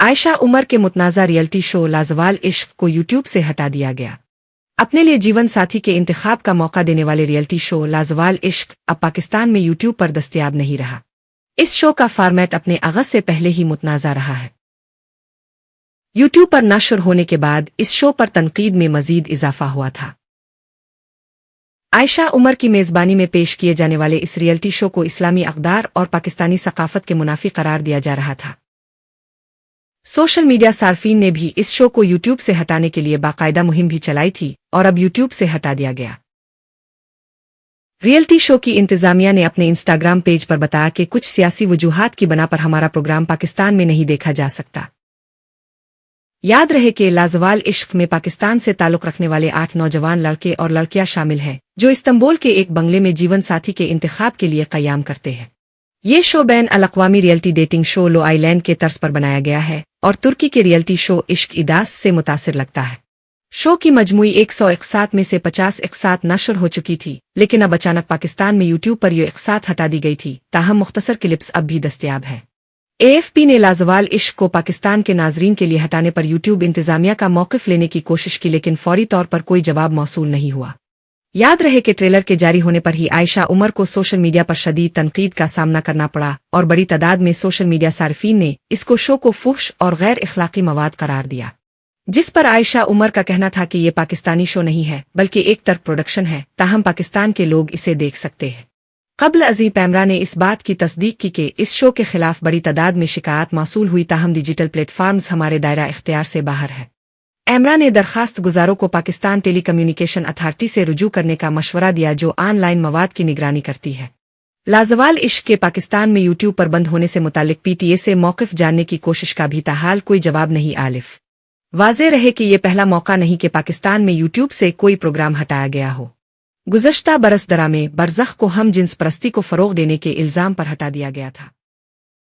आयशा उमर के मुतनाज़ा reality show लाजवाल इश्क को यूट्यूब से हटा दिया गया। अपने लिए जीवन साथी के इंतखाब का मौका देने वाले रियलिटी शो लाजवाल इश्क अब पाकिस्तान में यूट्यूब पर दस्तयाब नहीं रहा। इस शो का फॉर्मेट अपने आगाज से पहले ही मुतनाज़ा रहा है। यूट्यूब पर नश्र होने के बाद इस शो पर तनकीद में मजीद इजाफा हुआ था। आयशा उमर की मेज़बानी में पेश किए जाने वाले इस रियलिटी शो को इस्लामी अक़दार और पाकिस्तानी सकाफत के मुनाफी करार दिया जा रहा था। सोशल मीडिया सार्फिन ने भी इस शो को यूट्यूब से हटाने के लिए बाकायदा मुहिम भी चलाई थी और अब यूट्यूब से हटा दिया गया। रियलिटी शो की इंतजामिया ने अपने इंस्टाग्राम पेज पर बताया कि कुछ सियासी वजूहात की बना पर हमारा प्रोग्राम पाकिस्तान में नहीं देखा जा सकता। याद रहे कि लाजवाल इश्क में पाकिस्तान से ताल्लुक़ रखने वाले 8 नौजवान लड़के और लड़कियां शामिल हैं जो इस्तांबुल के एक बंगले में जीवन साथी के इंतखाब के लिए क़याम करते हैं। ये शो बैन अल-अक़वामी reality dating show Love Island के तर्ज पर बनाया गया है और तुर्की के रियलिटी शो इश्क इदास से मुतासिर लगता है। शो की मजमूई 100 इक़सात में से 50 इक़सात नशर हो चुकी थी, लेकिन अब अचानक पाकिस्तान में यूट्यूब पर ये इक़सात हटा दी गई थी। ताहम मुख्तसर क्लिप्स अब भी दस्तयाब है। AFP ने लाजवाल इश्क को पाकिस्तान के नाजरीन के लिए हटाने पर यूट्यूब इंतजामिया का मौक़िफ़ लेने की कोशिश की, लेकिन फौरी तौर पर कोई जवाब मौसूल नहीं हुआ। याद रहे कि ट्रेलर के जारी होने पर ही आयशा उमर को सोशल मीडिया पर शदीद तनकीद का सामना करना पड़ा और बड़ी तादाद में सोशल मीडिया सार्फिन ने इसको शो को फुहश और गैर इखलाकी मवाद करार दिया, जिस पर आयशा उमर का कहना था कि ये पाकिस्तानी शो नहीं है बल्कि एक तरफ प्रोडक्शन है, ताहम पाकिस्तान के लोग इसे देख सकते हैं। कबल अज़ीम पैमरा ने इस बात की तस्दीक की कि इस शो के खिलाफ बड़ी तादाद में शिकायत मौसूल हुई, ताहम डिजिटल प्लेटफार्म्स हमारे दायरा इख्तियार से बाहर है। एमरा ने दरखास्त गुजारों को पाकिस्तान टेली कम्युनिकेशन अथॉरिटी से रुजू करने का मशवरा दिया जो ऑनलाइन मवाद की निगरानी करती है। लाजवाल इश्क के पाकिस्तान में यूट्यूब पर बंद होने से मुतालिक PTA से मौक़िफ़ जानने की कोशिश का भी ताहाल कोई जवाब नहीं आलिफ। वाज़े रहे कि ये पहला मौका नहीं कि पाकिस्तान में यूट्यूब से कोई प्रोग्राम हटाया गया हो। गुज़श्ता बरस दरा में बरज़ख को हम जिन्स परस्ती को फ़रोग़ देने के इल्ज़ाम पर हटा दिया गया था।